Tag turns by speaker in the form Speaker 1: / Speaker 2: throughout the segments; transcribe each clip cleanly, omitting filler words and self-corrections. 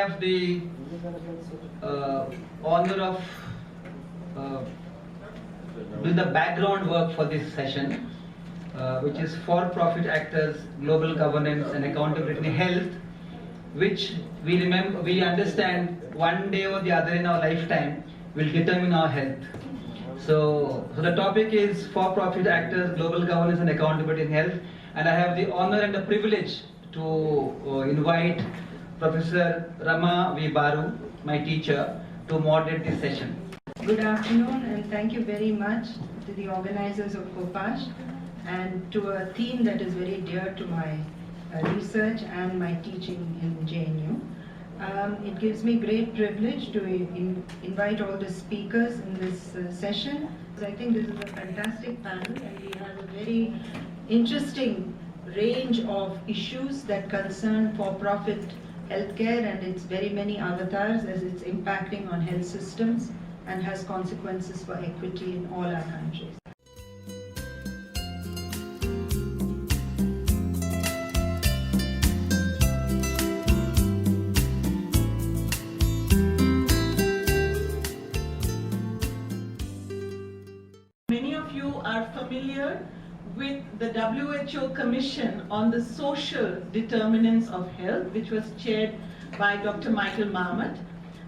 Speaker 1: have the honor of doing the background work for this session, which is for-profit actors, global governance and accountability in health, which we understand one day or the other in our lifetime will determine our health. So the topic is for-profit actors, global governance and accountability in health, and I have the honor and the privilege to invite Professor Rama V. Baru, my teacher, to moderate this session.
Speaker 2: Good afternoon, and thank you very much to the organizers of COPASH and to a theme that is very dear to my research and my teaching in JNU. It gives me great privilege to invite all the speakers in this session. I think this is a fantastic panel, and we have a very interesting range of issues that concern for-profit healthcare and its very many avatars as it's impacting on health systems and has consequences for equity in all our countries.
Speaker 3: Many of you are familiar with the WHO Commission on the Social Determinants of Health, which was chaired by Dr. Michael Marmot.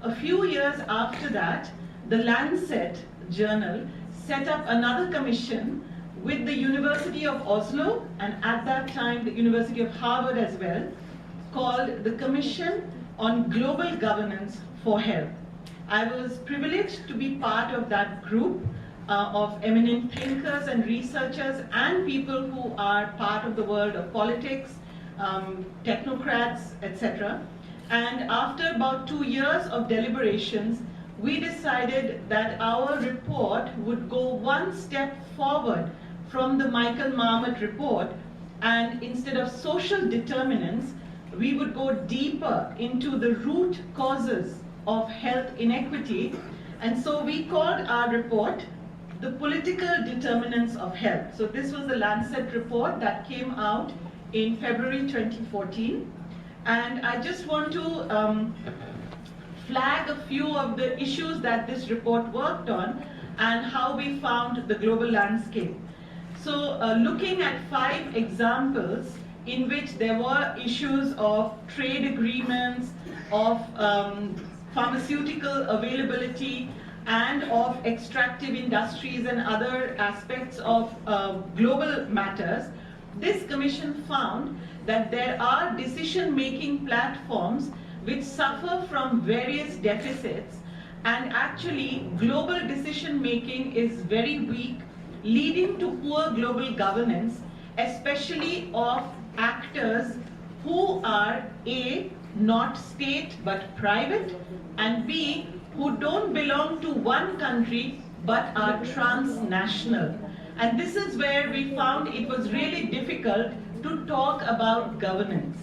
Speaker 3: A few years after that, the Lancet journal set up another commission with the University of Oslo and at that time the University of Harvard as well, called the Commission on Global Governance for Health. I was privileged to be part of that group of eminent thinkers and researchers and people who are part of the world of politics, technocrats, etc. And after about 2 years of deliberations, we decided that our report would go one step forward from the Michael Marmot report, and instead of social determinants, we would go deeper into the root causes of health inequity. And so we called our report The Political Determinants of Health. So this was the Lancet report that came out in February 2014. And I just want to flag a few of the issues that this report worked on and how we found the global landscape. So looking at 5 examples in which there were issues of trade agreements, of pharmaceutical availability, and of extractive industries and other aspects of global matters, this commission found that there are decision-making platforms which suffer from various deficits, and actually global decision-making is very weak, leading to poor global governance, especially of actors who are A, not state but private, and B, who don't belong to one country but are transnational. And this is where we found it was really difficult to talk about governance.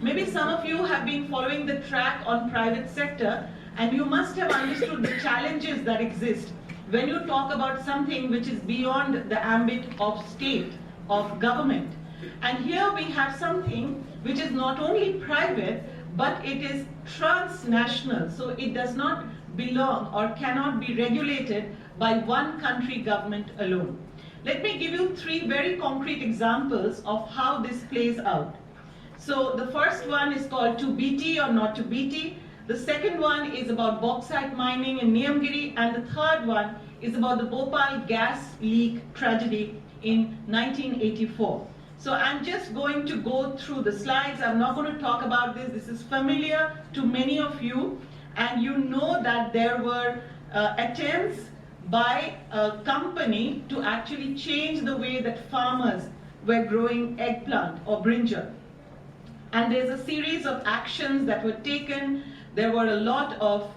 Speaker 3: Maybe some of you have been following the track on private sector, and you must have understood the challenges that exist when you talk about something which is beyond the ambit of state, of government. And here we have something which is not only private, but it is transnational. So it does not belong or cannot be regulated by one country government alone. Let me give you 3 very concrete examples of how this plays out. So the first one is called to BT or not to BT. The second one is about bauxite mining in Niyamgiri, and the third one is about the Bhopal gas leak tragedy in 1984. So I'm just going to go through the slides. I'm not going to talk about this. This is familiar to many of you, and you know that there were attempts by a company to actually change the way that farmers were growing eggplant or brinjal. And there's a series of actions that were taken. There were a lot of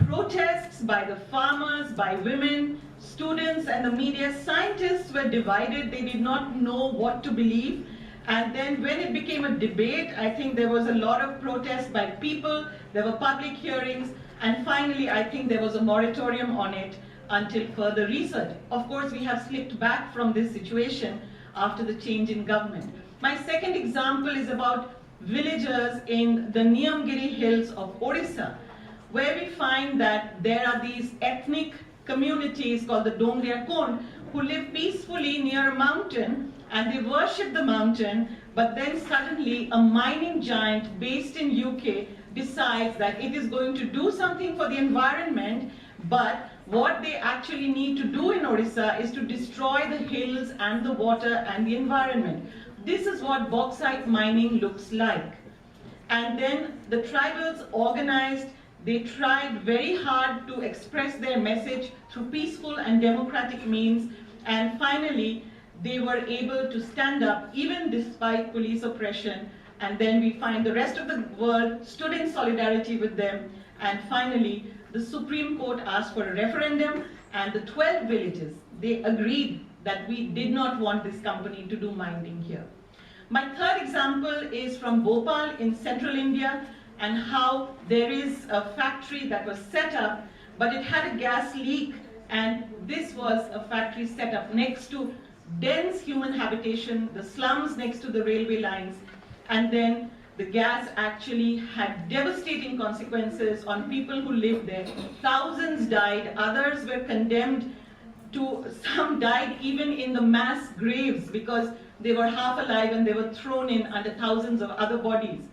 Speaker 3: protests by the farmers, by women, students, and the media. Scientists were divided. They did not know what to believe. And then when it became a debate, I think there was a lot of protest by people. There were public hearings. And finally, I think there was a moratorium on it until further research. Of course, we have slipped back from this situation after the change in government. My second example is about villagers in the Niyamgiri hills of Odisha, where we find that there are these ethnic communities called the Dongriya Kond who live peacefully near a mountain and they worship the mountain, but then suddenly a mining giant based in UK decides that it is going to do something for the environment, but what they actually need to do in Odisha is to destroy the hills and the water and the environment. This is what bauxite mining looks like. And then the tribals organized, they tried very hard to express their message through peaceful and democratic means, and finally they were able to stand up even despite police oppression, and then we find the rest of the world stood in solidarity with them, and finally the Supreme Court asked for a referendum and the 12 villages, they agreed that we did not want this company to do mining here. My third example is from Bhopal in central India, and how there is a factory that was set up, but it had a gas leak, and this was a factory set up next to dense human habitation, the slums next to the railway lines, and then the gas actually had devastating consequences on people who lived there. Thousands died, others were condemned to, some died even in the mass graves because they were half alive and they were thrown in under thousands of other bodies.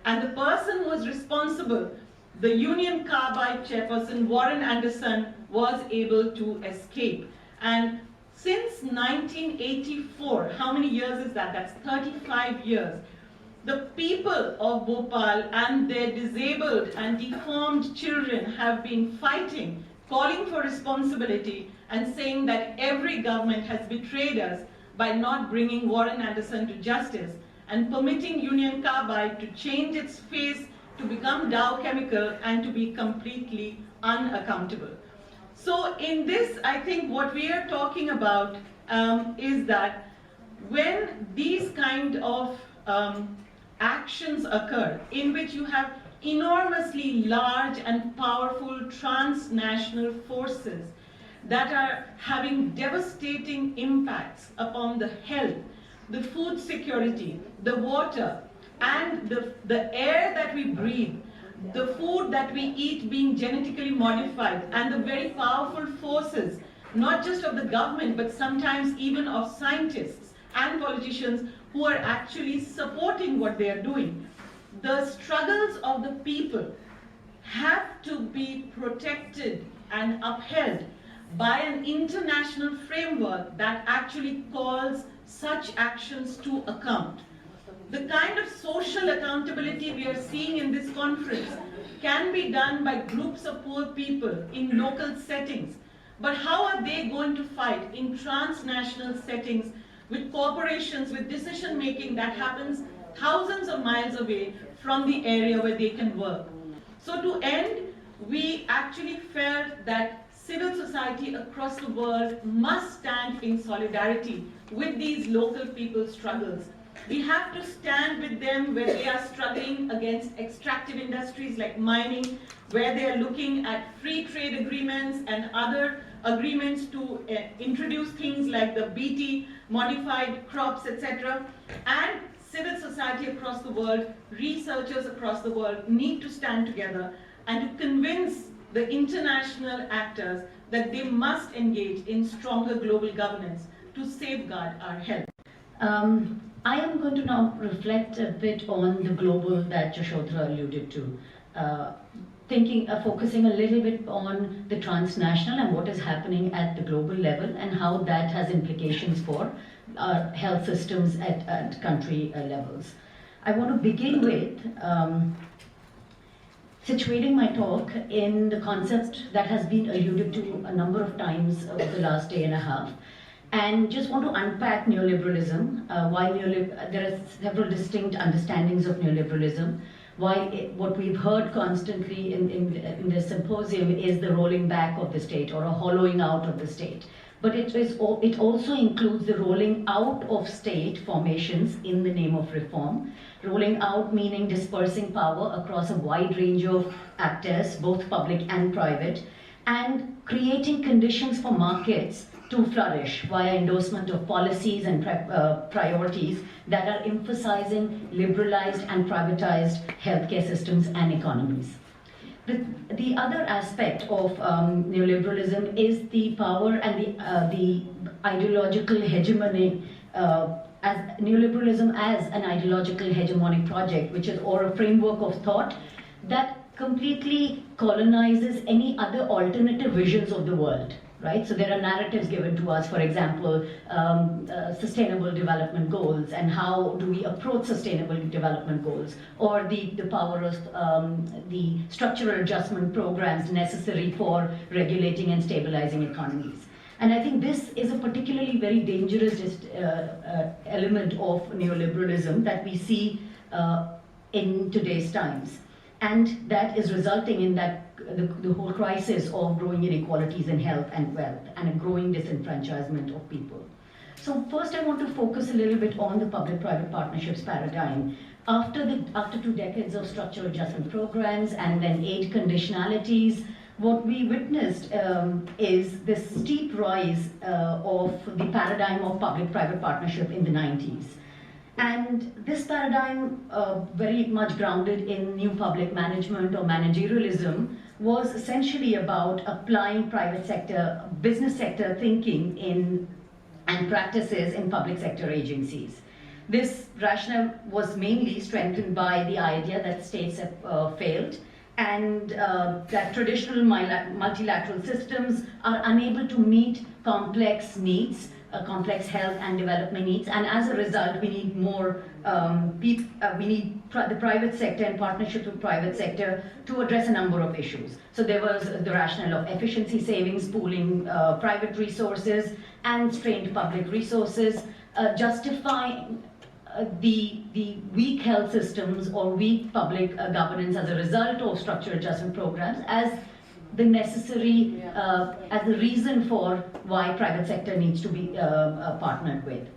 Speaker 3: And the person who was responsible, the Union Carbide chairperson, Warren Anderson, was able to escape. And since 1984, how many years is that? That's 35 years. The people of Bhopal and their disabled and deformed children have been fighting, calling for responsibility and saying that every government has betrayed us by not bringing Warren Anderson to justice and permitting Union Carbide to change its face to become Dow Chemical and to be completely unaccountable. So in this, I think what we are talking about is that when these kind of actions occur in which you have enormously large and powerful transnational forces that are having devastating impacts upon the health, the food security, the water, and the air that we breathe, the food that we eat being genetically modified, and the very powerful forces, not just of the government, but sometimes even of scientists and politicians who are actually supporting what they are doing. The struggles of the people have to be protected and upheld by an international framework that actually calls such actions to account. The kind of social accountability we are seeing in this conference can be done by groups of poor people in local settings. But how are they going to fight in transnational settings with corporations, with decision making that happens thousands of miles away from the area where they can work? So to end, we actually felt that civil society across the world must stand in solidarity with these local people's struggles. We have to stand with them where they are struggling against extractive industries like mining, where they are looking at free trade agreements and other agreements to introduce things like the BT, modified crops, etc. And civil society across the world, researchers across the world need to stand together and to convince the international actors that they must engage in stronger global governance to safeguard our health.
Speaker 4: I am going to now reflect a bit on the global that Yashodhara alluded to, focusing a little bit on the transnational and what is happening at the global level and how that has implications for our health systems at country levels. I want to begin with situating my talk in the concept that has been alluded to a number of times over the last day and a half. And just want to unpack neoliberalism, there are several distinct understandings of neoliberalism, what we've heard constantly in this symposium is the rolling back of the state or a hollowing out of the state. But it also includes the rolling out of state formations in the name of reform. Rolling out meaning dispersing power across a wide range of actors, both public and private, and creating conditions for markets to flourish via endorsement of policies and priorities that are emphasizing liberalized and privatized healthcare systems and economies. The other aspect of neoliberalism is the power and the ideological hegemony, as neoliberalism as an ideological hegemonic project, which is or a framework of thought that completely colonizes any other alternative visions of the world. Right? So there are narratives given to us, for example, sustainable development goals and how do we approach sustainable development goals, or the power of the structural adjustment programs necessary for regulating and stabilizing economies. And I think this is a particularly very dangerous element of neoliberalism that we see in today's times. And that is resulting in that the whole crisis of growing inequalities in health and wealth and a growing disenfranchisement of people. So first I want to focus a little bit on the public-private partnerships paradigm. After 2 decades of structural adjustment programs and then aid conditionalities, what we witnessed is this steep rise of the paradigm of public-private partnership in the 90s. And this paradigm, very much grounded in new public management or managerialism, was essentially about applying private sector, business sector thinking and practices in public sector agencies. This rationale was mainly strengthened by the idea that states have failed and that traditional multilateral systems are unable to meet complex needs, complex health and development needs, and as a result, we need more. We need the private sector and partnerships with private sector to address a number of issues. So there was the rationale of efficiency savings, pooling private resources and strained public resources, justifying the weak health systems or weak public governance as a result of structural adjustment programs as the necessary, as the reason for why private sector needs to be partnered with.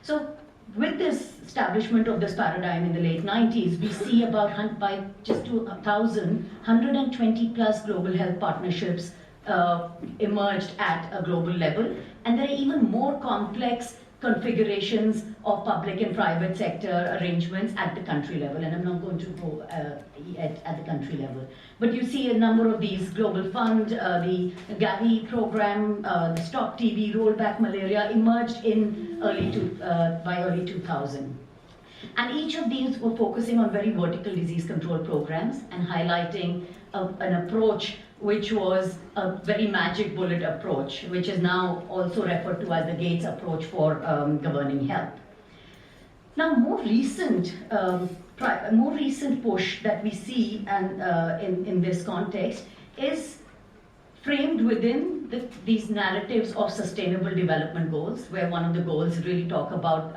Speaker 4: So with this establishment of this paradigm in the late 90s, we see about by just 1,120 plus global health partnerships emerged at a global level, and there are even more complex configurations of public and private sector arrangements at the country level, and I'm not going to go at the country level. But you see a number of these global fund, the Gavi program, the Stop TB, Rollback Malaria emerged in by early 2000. And each of these were focusing on very vertical disease control programs and highlighting an approach which was a very magic bullet approach, which is now also referred to as the Gates approach for governing health. Now, more recent push that we see and in this context is framed within these narratives of sustainable development goals, where one of the goals really talk about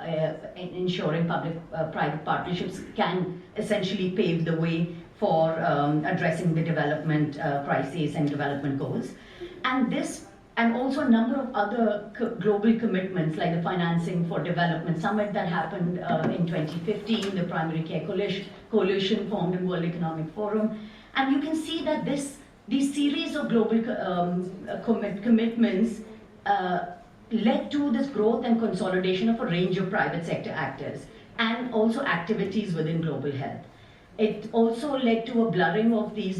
Speaker 4: ensuring public-private partnerships can essentially pave the way for addressing the development crises and development goals. And also a number of other global commitments like the Financing for Development Summit that happened in 2015, the Primary Care Coalition formed in World Economic Forum. And you can see that these series of global commitments led to this growth and consolidation of a range of private sector actors and also activities within global health. It also led to a blurring of the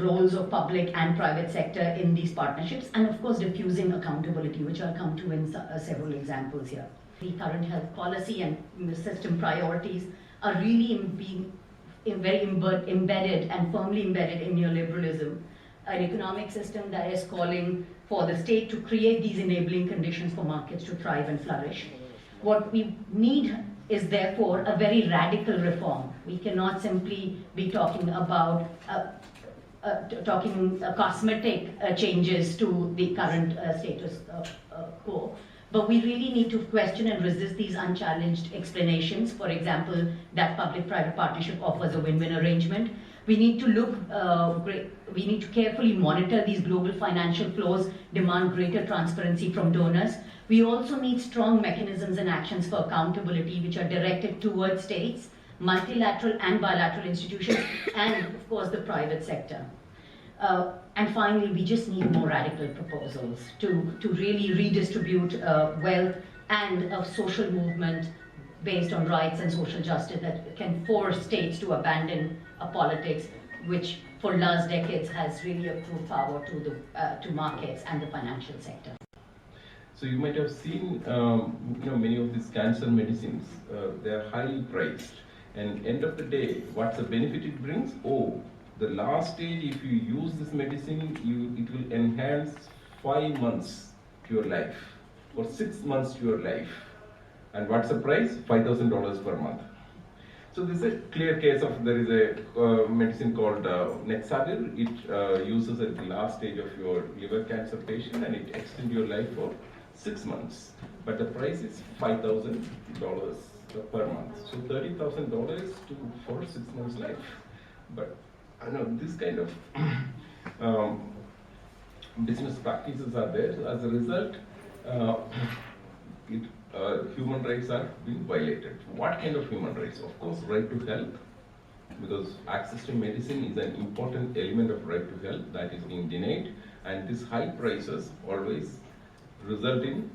Speaker 4: roles of public and private sector in these partnerships, and of course diffusing accountability, which I'll come to in several examples here. The current health policy and system priorities are really being very embedded and firmly embedded in neoliberalism, an economic system that is calling for the state to create these enabling conditions for markets to thrive and flourish. What we need is therefore a very radical reform. We cannot simply be talking about cosmetic changes to the current status quo, but we really need to question and resist these unchallenged explanations. For example, that public-private partnership offers a win-win arrangement. We need to carefully monitor these global financial flows, demand greater transparency from donors. We also need strong mechanisms and actions for accountability which are directed towards states, multilateral and bilateral institutions, and of course the private sector. And finally, we just need more radical proposals to really redistribute wealth and a social movement based on rights and social justice that can force states to abandon a politics which for last decades has really accrued power to markets and the financial sector.
Speaker 5: So you might have seen, many of these cancer medicines, they are highly priced. And end of the day, what's the benefit it brings? Oh, the last stage, if you use this medicine, it will enhance 5 months to your life, or 6 months to your life. And what's the price? $5,000 per month. So this is a clear case of, there is a medicine called Nexadir. It uses at the last stage of your liver cancer patient, and it extends your life for 6 months. But the price is $5,000 per month. So $30,000 for 6 months life. But I know this kind of business practices are there. As a result, human rights are being violated. What kind of human rights? Of course, right to health, because access to medicine is an important element of right to health that is being denied, and these high prices always result in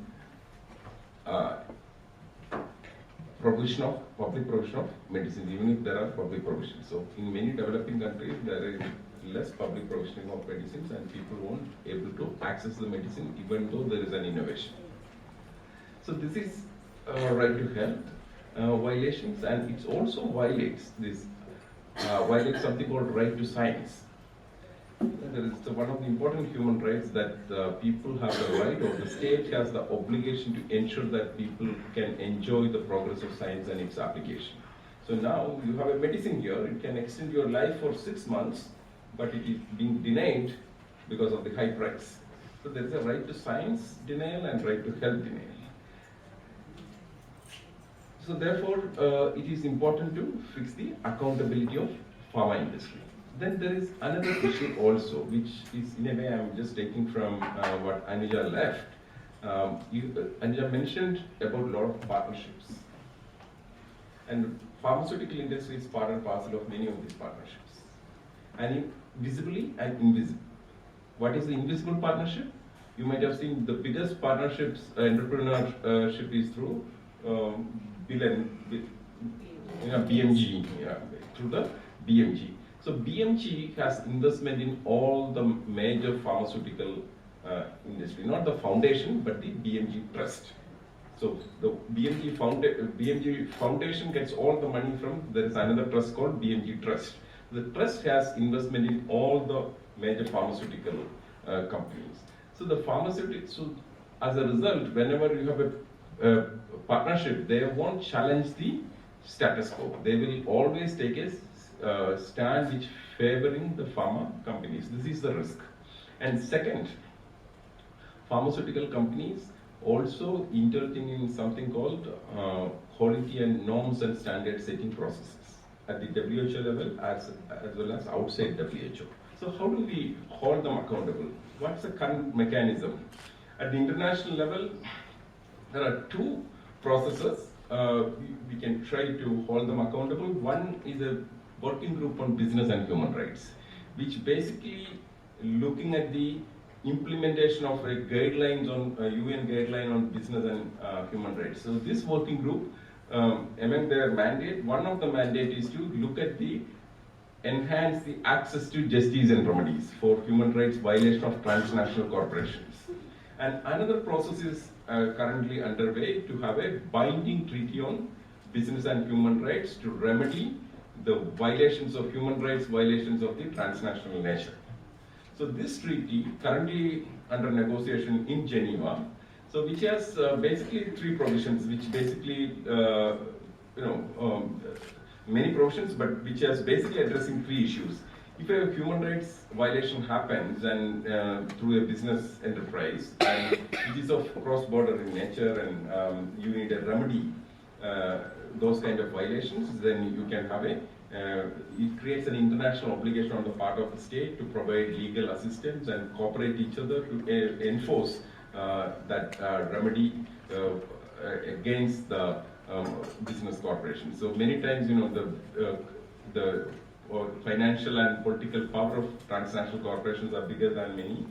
Speaker 5: public provision of medicines, even if there are public provisions. So in many developing countries, there is less public provisioning of medicines, and people won't able to access the medicine even though there is an innovation. So this is right to health violations, and it also violates violates something called right to science. There is one of the important human rights that people have the right, or the state has the obligation to ensure that people can enjoy the progress of science and its application. So now you have a medicine here, it can extend your life for 6 months, but it is being denied because of the high price. So there is a right to science denial and right to health denial. So therefore, it is important to fix the accountability of pharma industry. Then there is another issue also, which is in a way I'm just taking from what Anuja left. Anuja mentioned about a lot of partnerships. And pharmaceutical industry is part and parcel of many of these partnerships. And visibly and invisibly. What is the invisible partnership? You might have seen the biggest partnerships, entrepreneurship is through BMG, through the BMG. So BMG has investment in all the major pharmaceutical industry, not the foundation, but the BMG Trust. So the BMG Foundation gets all the money from, there is another trust called BMG Trust. The trust has investment in all the major pharmaceutical companies. So the so as a result, whenever you have a partnership, they won't challenge the status quo. They will always take a stand which favoring the pharma companies. This is the risk. And second, pharmaceutical companies also indulging in something called quality and norms and standard setting processes at the WHO level as well as outside WHO. So how do we hold them accountable? What's the current mechanism? At the international level, there are two processes we can try to hold them accountable. One is a working group on business and human rights, which basically looking at the implementation of a guidelines on UN guideline on business and human rights. So this working group, among their mandate, one of the mandate is to look at the enhance the access to justice and remedies for human rights violation of transnational corporations. And another process is currently underway to have a binding treaty on business and human rights to remedy the violations of human rights, violations of the transnational nature. So this treaty currently under negotiation in Geneva, so which has basically three provisions, which basically many provisions, but which has basically addressing three issues. If a human rights violation happens and through a business enterprise, and it is of cross-border in nature, and you need a remedy those kind of violations, then you can have it creates an international obligation on the part of the state to provide legal assistance and cooperate each other to enforce that remedy against the business corporation. So many times, the financial and political power of transnational corporations are bigger than many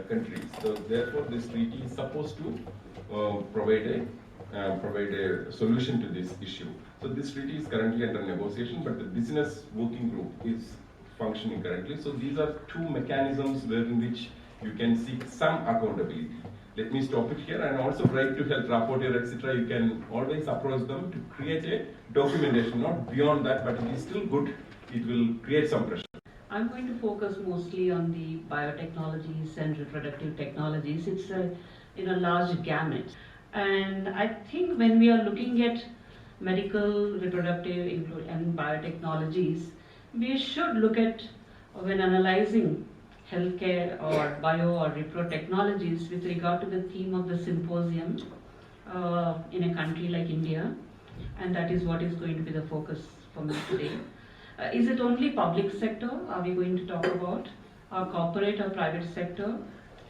Speaker 5: countries. So therefore, this treaty is supposed to provide a solution to this issue. So this treaty is currently under negotiation, but the business working group is functioning currently. So these are two mechanisms wherein which you can seek some accountability. Let me stop it here, and also write to health rapporteur, etc. You can always approach them to create a documentation, not beyond that, but it is still good. It will create some pressure.
Speaker 6: I'm going to focus mostly on the biotechnologies and reproductive technologies. It's a large gamut. And I think when we are looking at medical, reproductive and biotechnologies, we should look at, when analyzing healthcare or bio or repro technologies, with regard to the theme of the symposium in a country like India, and that is what is going to be the focus for me today. Is it only public sector? Are we going to talk about our corporate or private sector,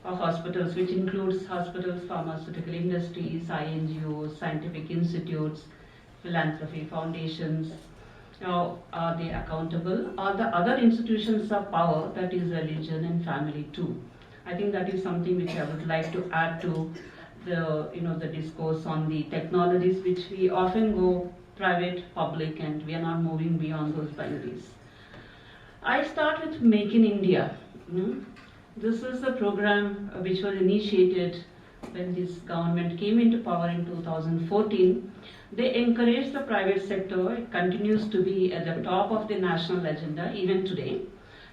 Speaker 6: or hospitals, which includes hospitals, pharmaceutical industries, INGOs, scientific institutes, philanthropy foundations? Are they accountable? Are the other institutions of power, that is religion and family too? I think that is something which I would like to add to the discourse on the technologies, which we often go private, public, and we are not moving beyond those boundaries. I start with Make in India. This is a program which was initiated when this government came into power in 2014. They encouraged the private sector. It continues to be at the top of the national agenda even today.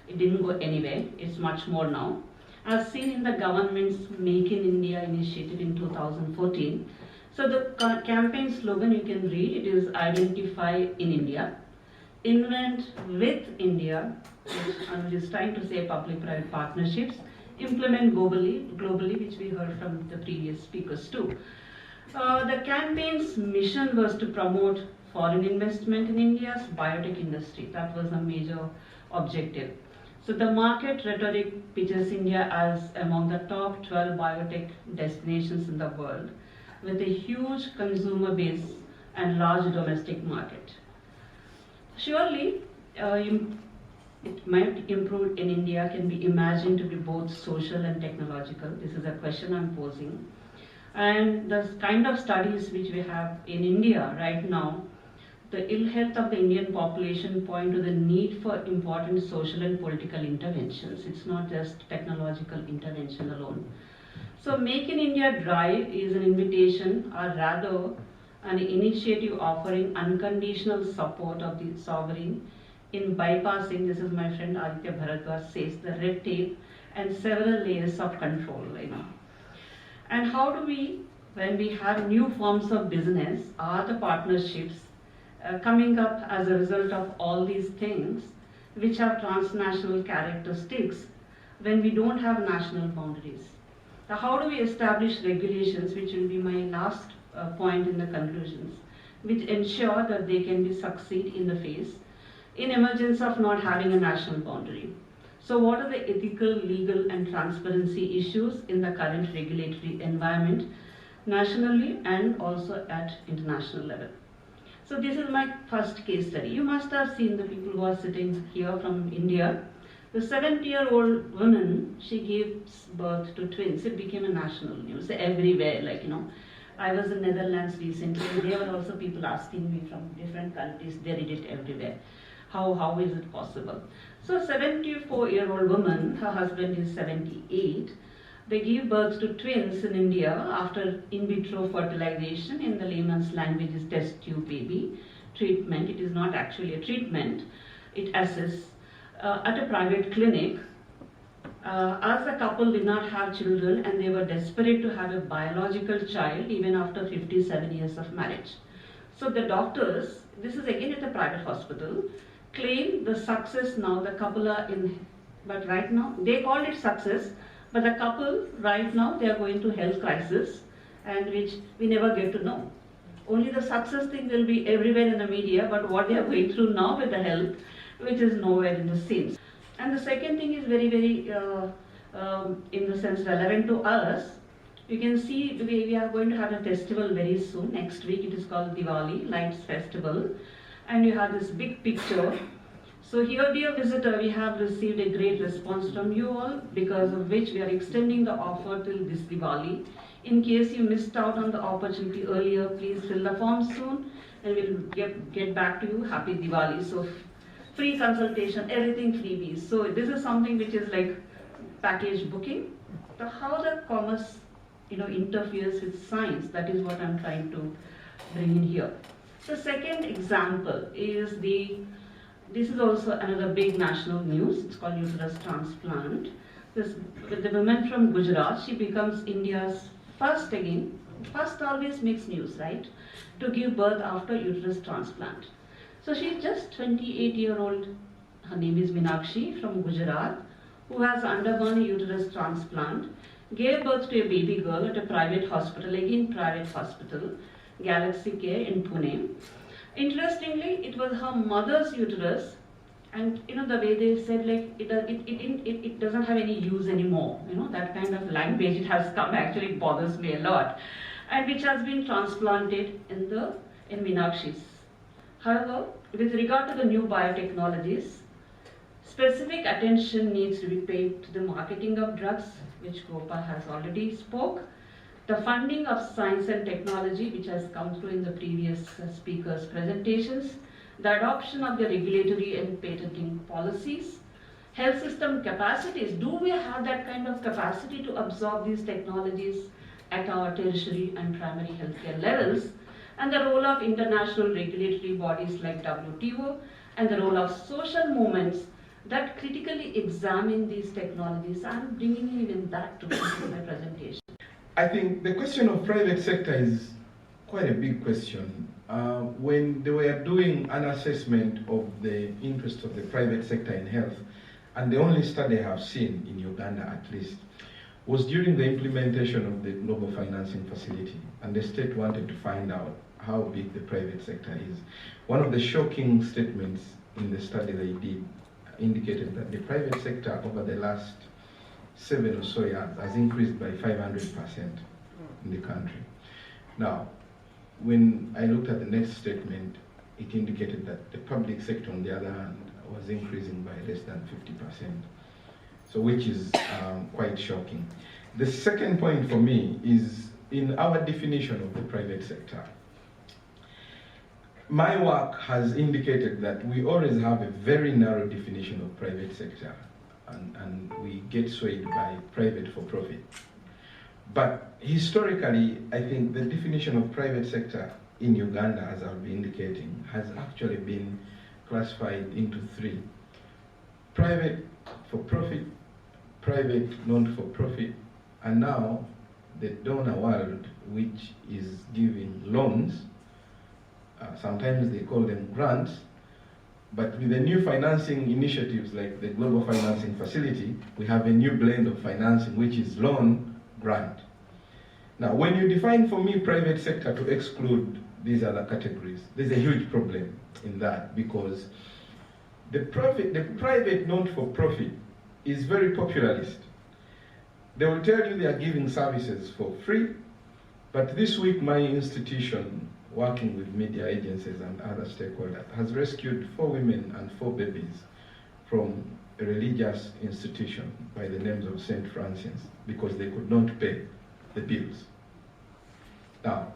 Speaker 6: It didn't go anywhere. It's much more now. As seen in the government's Make in India initiative in 2014. So the campaign slogan you can read, it is Identify in India, Invent with India, which I'm just trying to say public-private partnerships, implement globally, which we heard from the previous speakers too. The campaign's mission was to promote foreign investment in India's biotech industry. That was a major objective. So the market rhetoric pitches India as among the top 12 biotech destinations in the world, with a huge consumer base and large domestic market. Surely, it might improve in India can be imagined to be both social and technological. This is a question I'm posing. And the kind of studies which we have in India right now, the ill health of the Indian population point to the need for important social and political interventions. It's not just technological intervention alone. So Make in India Drive is an invitation, or rather an initiative offering unconditional support of the sovereign in bypassing, this is my friend Aditya Bharadwaj says, the red tape and several layers of control. And how do we, when we have new forms of business, are the partnerships coming up as a result of all these things which have transnational characteristics when we don't have national boundaries? Now, how do we establish regulations, which will be my last point in the conclusions, which ensure that they can be succeed in the face in emergence of not having a national boundary? So what are the ethical, legal and transparency issues in the current regulatory environment nationally and also at international level? So this is my first case study. You must have seen the people who are sitting here from India. The 70-year-old woman, she gives birth to twins. It became a national news everywhere, I was in Netherlands recently, and there were also people asking me from different countries. They read it everywhere. How is it possible? So 74-year-old woman, her husband is 78. They give birth to twins in India after in vitro fertilization. In the layman's language is test tube baby treatment. It is not actually a treatment. It assists at a private clinic. As the couple did not have children and they were desperate to have a biological child even after 57 years of marriage. So the doctors, this is again at a private hospital, claim the success now, the couple are in, but right now, they called it success, but the couple right now, they are going to health crisis, and which we never get to know. Only the success thing will be everywhere in the media, but what they are going through now with the health, which is nowhere in the scenes. And the second thing is very, very, in the sense relevant to us. You can see we are going to have a festival very soon, next week. It is called Diwali, Lights Festival. And you have this big picture So here, dear visitor, we have received a great response from you all, because of which we are extending the offer till this Diwali. In case you missed out on the opportunity earlier, please fill the form soon and we'll get back to you. Happy Diwali. So free consultation, everything freebies. So this is something which is like package booking. So how the commerce interferes with science, that is what I'm trying to bring in here. The second example is this is also another big national news. It's called uterus transplant. The woman from Gujarat, she becomes India's first always makes news, right? To give birth after uterus transplant. So she's just 28-year-old, her name is Meenakshi from Gujarat, who has undergone a uterus transplant, gave birth to a baby girl at a private hospital, Galaxy Care in Pune. Interestingly, it was her mother's uterus, and the way they said, like, it doesn't have any use anymore. That kind of language, it has come, actually bothers me a lot, and which has been transplanted in Meenakshi's. However, with regard to the new biotechnologies, specific attention needs to be paid to the marketing of drugs, which Gopal has already spoke, the funding of science and technology, which has come through in the previous speakers' presentations, the adoption of the regulatory and patenting policies, health system capacities. Do we have that kind of capacity to absorb these technologies at our tertiary and primary healthcare levels? And the role of international regulatory bodies like WTO, and the role of social movements that critically examine these technologies. I'm bringing even that to my presentation.
Speaker 7: I think the question of private sector is quite a big question. When they were doing an assessment of the interest of the private sector in health, and the only study I have seen in Uganda at least, was during the implementation of the global financing facility, and the state wanted to find out how big the private sector is. One of the shocking statements in the study they did indicated that the private sector over the last 7 or so years has increased by 500% in the country. Now, when I looked at the next statement, it indicated that the public sector, on the other hand, was increasing by less than 50%. So, which is quite shocking. The second point for me is in our definition of the private sector. My work has indicated that we always have a very narrow definition of private sector, and we get swayed by private for profit. But historically, I think the definition of private sector in Uganda, as I'll be indicating, has actually been classified into 3. Private for profit, private non-for-profit, and now the donor world, which is giving loans. Sometimes they call them grants, but with the new financing initiatives like the Global Financing Facility, we have a new blend of financing, which is loan, grant. Now, when you define for me private sector to exclude these other categories, there's a huge problem in that, because the private not-for-profit is very popularist. They will tell you they are giving services for free, but this week my institution, working with media agencies and other stakeholders, has rescued 4 women and 4 babies from a religious institution by the names of St. Francis because they could not pay the bills. Now,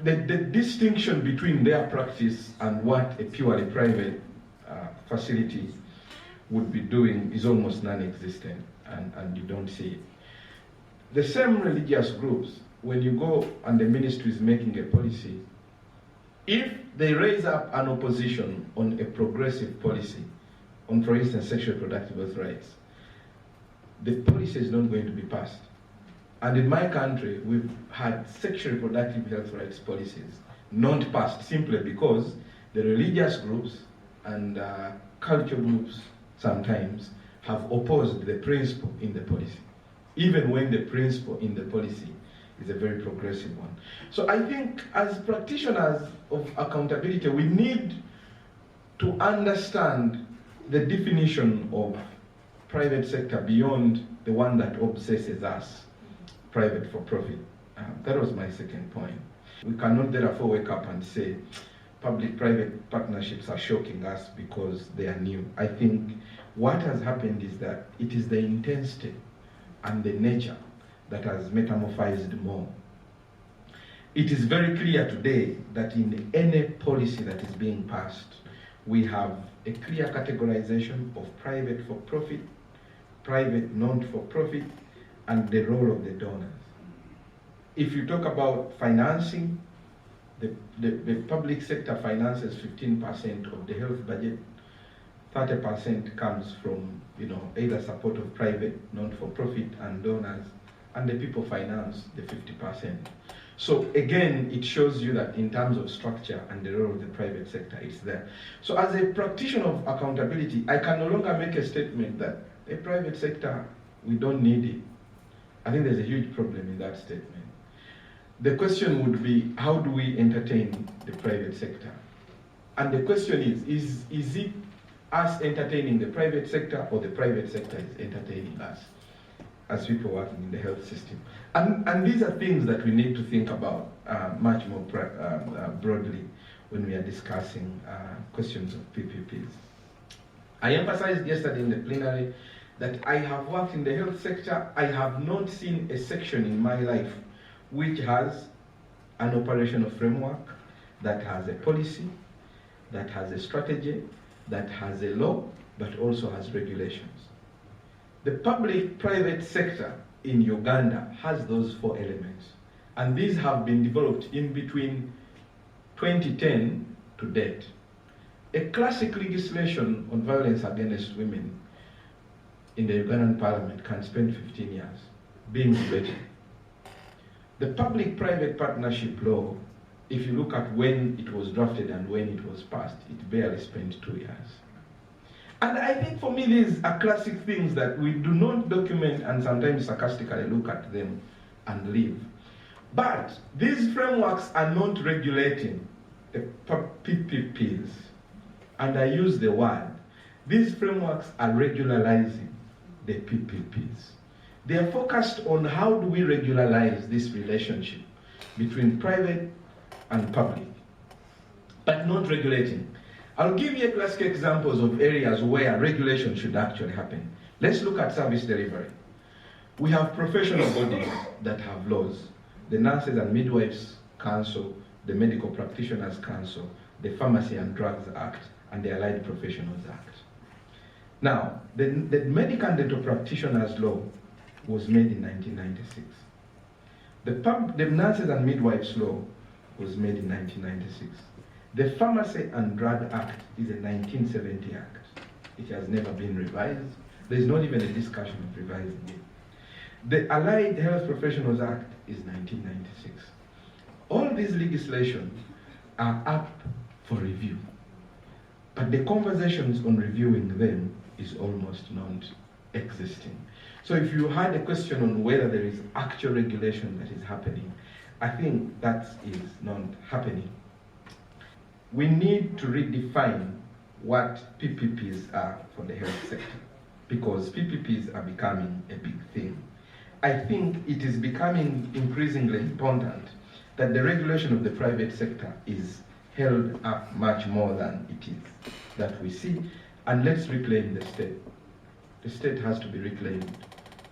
Speaker 7: the distinction between their practice and what a purely private facility would be doing is almost non-existent, and you don't see it. The same religious groups, when you go and the ministry is making a policy, if they raise up an opposition on a progressive policy, on, for instance, sexual reproductive health rights, the policy is not going to be passed. And in my country, we've had sexual reproductive health rights policies not passed simply because the religious groups and cultural groups sometimes have opposed the principle in the policy, even when the principle in the policy is a very progressive one. So I think as practitioners of accountability, we need to understand the definition of private sector beyond the one that obsesses us, private for profit. That was my second point. We cannot therefore wake up and say, public-private partnerships are shocking us because they are new. I think what has happened is that it is the intensity and the nature that has metamorphosed more. It is very clear today that in any policy that is being passed, we have a clear categorization of private for-profit, private non-for-profit, and the role of the donors. If you talk about financing, the public sector finances 15% of the health budget, 30% comes from either support of private, non-for-profit and donors, and the people finance the 50%. So again, it shows you that in terms of structure and the role of the private sector, it's there. So as a practitioner of accountability, I can no longer make a statement that a private sector, we don't need it. I think there's a huge problem in that statement. The question would be, how do we entertain the private sector? And the question is it us entertaining the private sector or the private sector is entertaining us as people working in the health system? And these are things that we need to think about much more broadly when we are discussing questions of PPPs. I emphasized yesterday in the plenary that I have worked in the health sector. I have not seen a section in my life which has an operational framework, that has a policy, that has a strategy, that has a law, but also has regulations. The public-private sector in Uganda has those 4 elements, and these have been developed in between 2010 to date. A classic legislation on violence against women in the Ugandan parliament can spend 15 years being debated. The public-private partnership law, if you look at when it was drafted and when it was passed, it barely spent 2 years. And I think for me, these are classic things that we do not document and sometimes sarcastically look at them and leave. But these frameworks are not regulating the PPPs. And I use the word. These frameworks are regularizing the PPPs. They are focused on how do we regularize this relationship between private and public, but not regulating. I'll give you classic examples of areas where regulation should actually happen. Let's look at service delivery. We have professional bodies that have laws. The Nurses and Midwives Council, the Medical Practitioners Council, the Pharmacy and Drugs Act, and the Allied Professionals Act. Now, the Medical and Dental Practitioners Law was made in 1996. The Nurses and Midwives Law was made in 1996. The Pharmacy and Drug Act is a 1970 act. It has never been revised. There's not even a discussion of revising it. The Allied Health Professionals Act is 1996. All these legislations are up for review, but the conversations on reviewing them is almost non-existing. So if you had a question on whether there is actual regulation that is happening, I think that is not happening. We need to redefine what PPPs are for the health sector, because PPPs are becoming a big thing. I think it is becoming increasingly important that the regulation of the private sector is held up much more than it is, that we see, and let's reclaim the state. The state has to be reclaimed,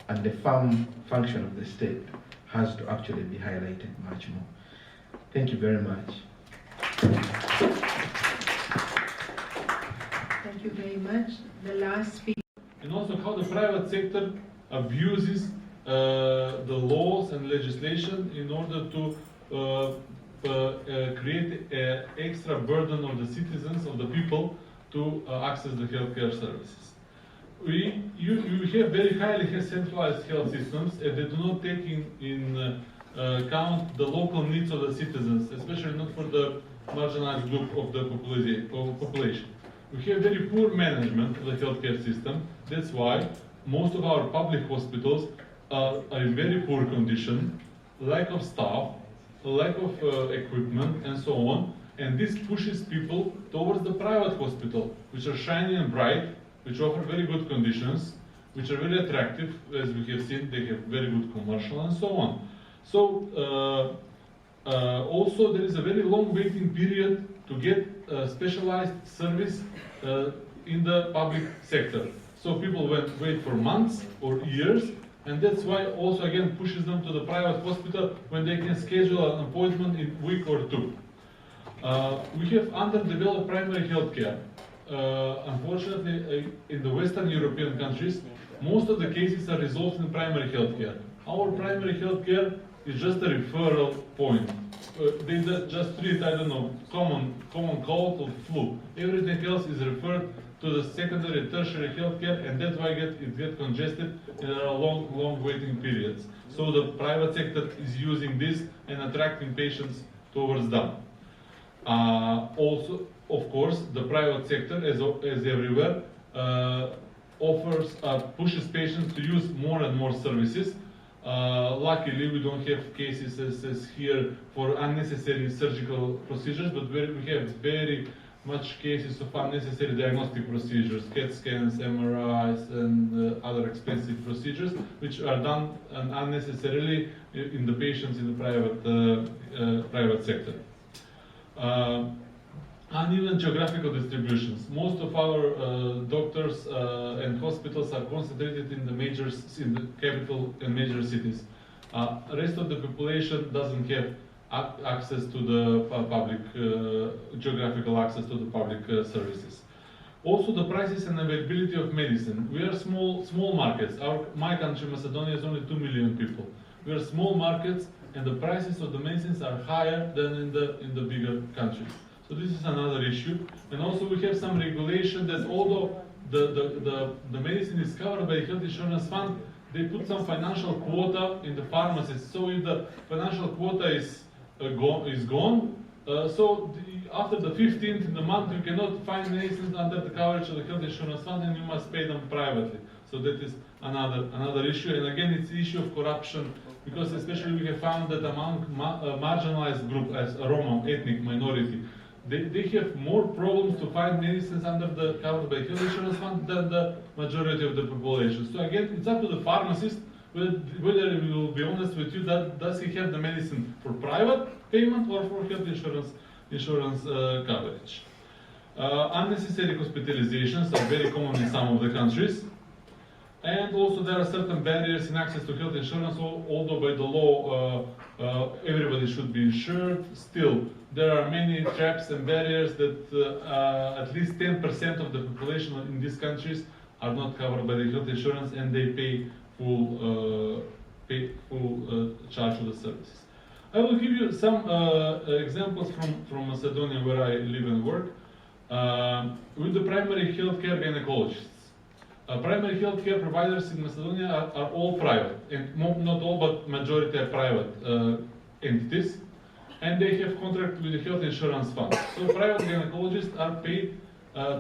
Speaker 7: and the function of the state has to actually be highlighted much more. Thank you very much.
Speaker 2: Thank you very much. The last speaker.
Speaker 8: And also how the private sector abuses the laws and legislation in order to create an extra burden on the citizens, of the people, to access the healthcare services. You have very highly centralized health systems, and they do not take in account the local needs of the citizens, especially not for the marginalized group of the population. We have very poor management of the healthcare system. That's why most of our public hospitals are in very poor condition, lack of staff, lack of equipment, and so on. And this pushes people towards the private hospital, which are shiny and bright, which offer very good conditions, which are very attractive, as we have seen. They have very good commercial and so on. So Also, there is a very long waiting period to get specialized service in the public sector. So people wait for months or years, and that's why also again pushes them to the private hospital when they can schedule an appointment in a week or two. We have underdeveloped primary health care. Unfortunately, in the Western European countries, most of the cases are resolved in primary health care. Our primary health care is just a referral point. They just treat, I don't know, common cold or flu. Everything else is referred to the secondary, tertiary health care, and that's why it gets congested and there are long waiting periods. So the private sector is using this and attracting patients towards them. Also, of course, the private sector, as everywhere, pushes patients to use more and more services. Luckily, we don't have cases as here for unnecessary surgical procedures, but we have very much cases of unnecessary diagnostic procedures, CAT scans, MRIs, and other expensive procedures, which are done unnecessarily in the patients in the private sector. Uneven geographical distributions. Most of our doctors and hospitals are concentrated in the capital and major cities. Rest of the population doesn't have access to the geographical access to the public services. Also, the prices and availability of medicine. We are small markets. My country, Macedonia, is only 2 million people. We are small markets, and the prices of the medicines are higher than in the bigger countries. So this is another issue. And also we have some regulation that although the medicine is covered by the health insurance fund, they put some financial quota in the pharmacies. So if the financial quota is gone, after the 15th in the month you cannot find medicines under the coverage of the health insurance fund and you must pay them privately. So that is another issue. And again, it's the issue of corruption, because especially we have found that among marginalized group as a Roma ethnic minority, they have more problems to find medicines under the covered by health insurance fund than the majority of the population. So again, it's up to the pharmacist whether we will be honest with you, does he have the medicine for private payment or for health insurance coverage. Unnecessary hospitalizations are very common in some of the countries. And also there are certain barriers in access to health insurance, although by the law everybody should be insured. Still, there are many traps and barriers that at least 10% of the population in these countries are not covered by the health insurance, and they pay full charge for the services. I will give you some examples from Macedonia, where I live and work, with the primary healthcare gynecologists. Primary healthcare providers in Macedonia are all private, and not all, but majority are private entities, and they have contract with the health insurance fund. So private gynecologists are paid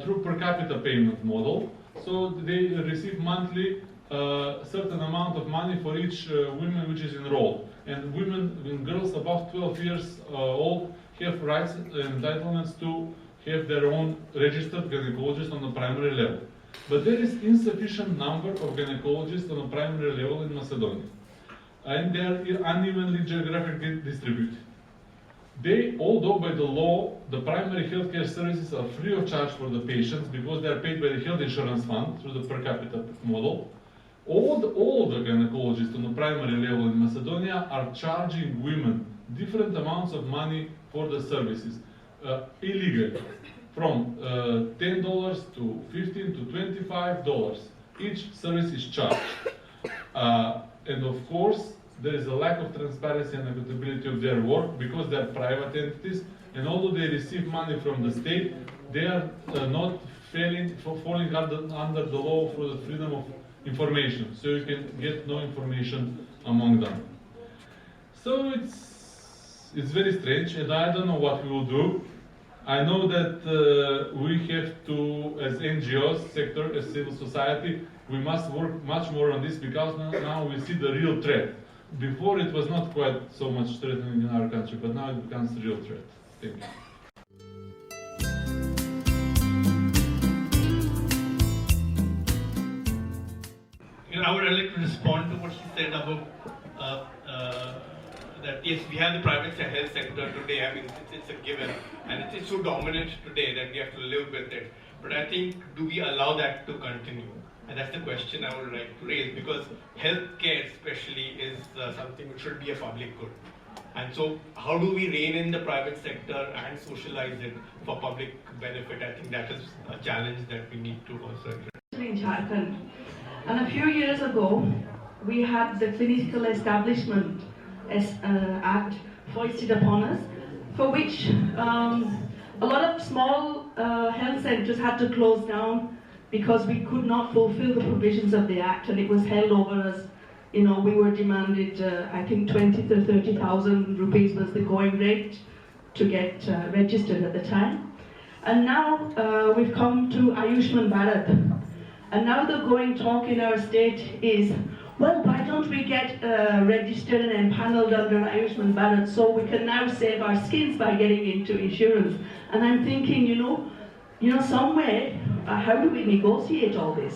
Speaker 8: through per capita payment model. So they receive monthly certain amount of money for each woman which is enrolled. And women and girls above 12 years old have rights and entitlements to have their own registered gynecologist on the primary level. But there is insufficient number of gynecologists on a primary level in Macedonia, and they are unevenly geographically distributed. Although by the law, the primary healthcare services are free of charge for the patients because they are paid by the health insurance fund through the per capita model, all the gynecologists on the primary level in Macedonia are charging women different amounts of money for the services, illegally. From $10 to $15 to $25, each service is charged. And of course, there is a lack of transparency and accountability of their work because they are private entities, and although they receive money from the state, they are not falling under the law for the freedom of information, so you can get no information among them. So it's very strange, and I don't know what we will do. I know that we have to, as NGOs sector, as civil society, we must work much more on this because now we see the real threat. Before it was not quite so much threatening in our country, but now it becomes a real threat. Thank you.
Speaker 9: I would like to respond to what she said about that yes, we have the private health sector today. I mean, it's a given, and it's so dominant today that we have to live with it. But I think, do we allow that to continue? And that's the question I would like to raise, because healthcare especially is something which should be a public good. And so how do we rein in the private sector and socialize it for public benefit? I think that is a challenge that we need to also address.
Speaker 10: In Jharkhand. And a few years ago, we had the Clinical Establishment Act foisted upon us, for which a lot of small health centres had to close down because we could not fulfill the provisions of the Act, and it was held over us. You know, we were demanded, I think 20 to 30,000 rupees was the going rate to get registered at the time. And now we've come to Ayushman Bharat. And now the going talk in our state is, well, why don't we get registered and empaneled under Ayushman Bharat so we can now save our skins by getting into insurance? And I'm thinking, you know, somewhere, how do we negotiate all this?